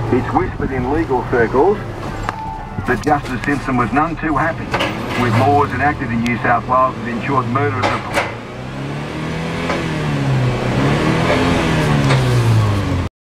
It's whispered in legal circles that Justice Simpson was none too happy with laws enacted in New South Wales that ensured murderers of